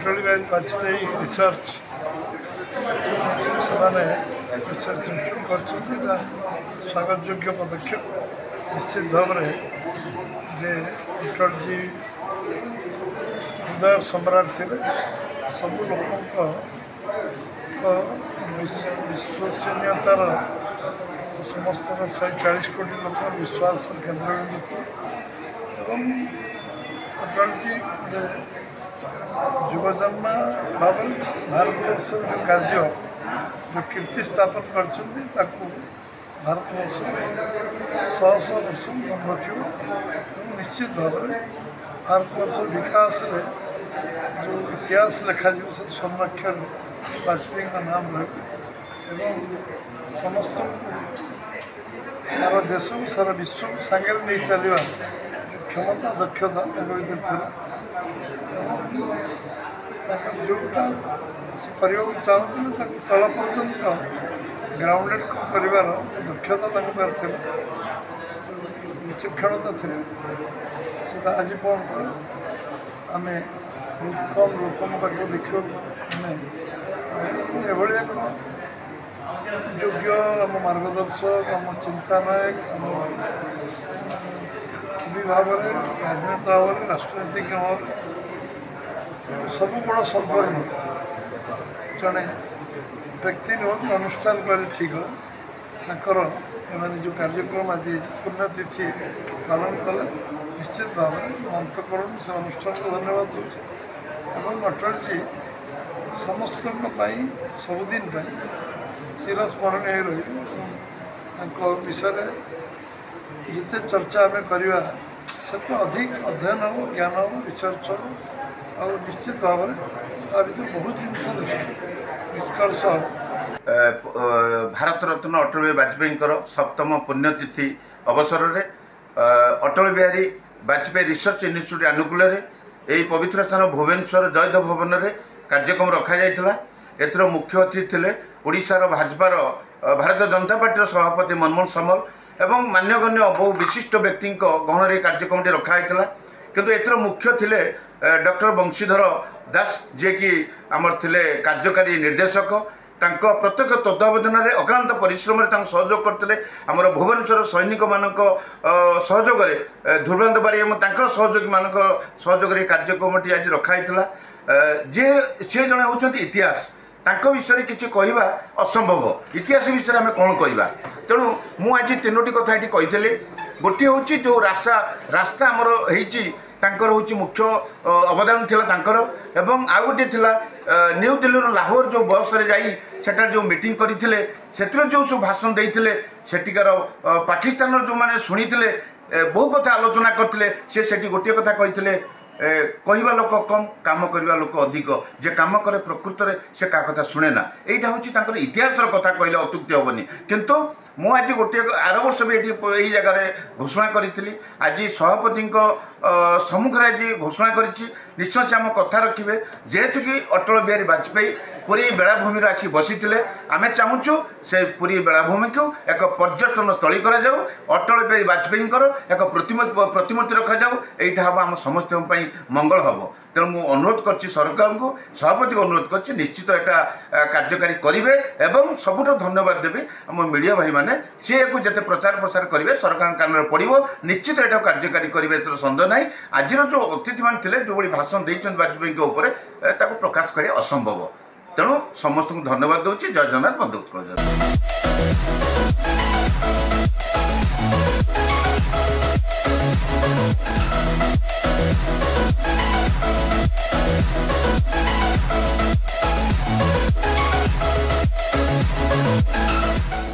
Atal Bihari Vajpayee research से research institute कर स्वागत योग्य पदक्षेप निश्चित भाव में जे अटल जी हृदय सम्राट थे सब लोक विश्वसनीयतार समस्त 140 कोटी लोक विश्वास केन्द्रबिंदु थे एवं अटल जी युवजन्मा भाव भारतवर्ष जो कार्य जो कीर्ति स्थापन कर भारतवर्ष शह शह वर्ष मन रख निश्चित भाव में भारतवर्ष विकास रे जो इतिहास लिखा से संरक्षण वाजपेयी का नाम रहे समस्त सारा देश सारा विश्व सांगे नहीं चलवा जो क्षमता दक्षता भर था जोटा से करने चाहूँगे तल पर्यंत ग्राउंडेड कर दक्षता थी विचक्षणता थी से आज पर्यंत आम बहुत कम लोक देखा एक योग्य आम मार्गदर्शक आम चिंतानायक आम भाव में राजनेता भाव में राजनीतिज्ञ भाव सब बड़ संपन्न जड़े व्यक्ति नुहति अनुष्ठान कले ठीक हो ताकर एम जो कार्यक्रम आज पुण्यतिथि पालन कले निश्चित भाव में अंतकरण से अनुष्ठान को धन्यवाद दूसरे अटल जी समस्त सबुदिन चिरस्मरणीय रही विषय जिते चर्चा आम करवा से अधिक अध्ययन हम ज्ञान हम रिसर्च हम और निश्चित भाव में बहुत जिन निष्कर्ष भारत रत्न अटल बिहारी वाजपेयी सप्तम पुण्यतिथि अवसर में अटल बिहारी वाजपेयी रिसर्च इन्स्टिट्यूट आनुकूल यही पवित्र स्थान भुवनेश्वर जयदेव भवन में कार्यक्रम रखा जाइथिला। एथर मुख्य अतिथि थे ओडिशार भाजपार भारतीय जनता पार्टी सभापति मनमोहन सामल एवं मान्यगण्य बहु विशिष्ट व्यक्ति गहन कार्यक्रम रखाई किंतु एथर मुख्य थे डॉक्टर बंशीधर दास जे कि आमर थे कार्यकारी निर्देशक तांको प्रत्यक्ष तत्वावधान में अक्लांत परिश्रम सहयोग करते आमर भुवनेश्वर सैनिक मान सहयोग ध्रुवांत बारी और सहयोगी मान सहयोग कार्यक्रम आज रखाई जे सी जड़े होती इतिहास तांको विषय किसी कहवा असंभव इतिहास विषय आम कौन कहवा तेणु मुझे तीनोटी कथा ये कही गोटे हूँ जो रास्ता आमर तांकर हूँ मुख्य अवदान थिला एवं आउ गोटे थिला न्यू दिल्ली लाहौर जो बस रे जाई सेटार जो मीटिंग करथिले सेतिर जो सब भाषण देइथिले सेटिकार पाकिस्तान जो माने सुनीथिले बहु कथा आलोचना करथिले से सेठी गोटे कथा कहिथिले कहवा लोक कम काम करवा लोक अधिक जे काम करे प्रकृत में से क्या कथा शुणे ना यहाँ हूँ इतिहास कथा कहले अत्युक्ति हेनी किंतु मु आज गोटे आर वर्ष भी ये जगह घोषणा करी आज सभापति सम्मुख आज घोषणा करी निश्चय से आम कथा रखिए जेहेतु कि अटल बिहारी वाजपेयी पुरी बेलाभूमि आसी बसी आम चाहूँ से पुरी बेलाभूमि को एक पर्यटन स्थली करा जाऊ अटल बिहारी वाजपेयी एक प्रतिमूर्ति रखा जाऊ यहाँ हम आम समस्त मंगल हम तेणु मुझे अनुरोध कर सरकार को सभापति को अनुरोध कर निश्चित यहाँ कार्यकारी करेंगे एवं सबुठ धन्यवाद देवी आम मीडिया भाई मैंने सी जिते प्रचार प्रसार करेंगे सरकार कान पड़ो निश्चित यहाँ कार्यकारी करेंगे सन्देह ना आज जो अतिथि मैंने जो भाषण देते वाजपेयी प्रकाश करें असंभव तेणु समस्त को धन्यवाद दूसरी जय जगन्नाथ बंदे उत्कल।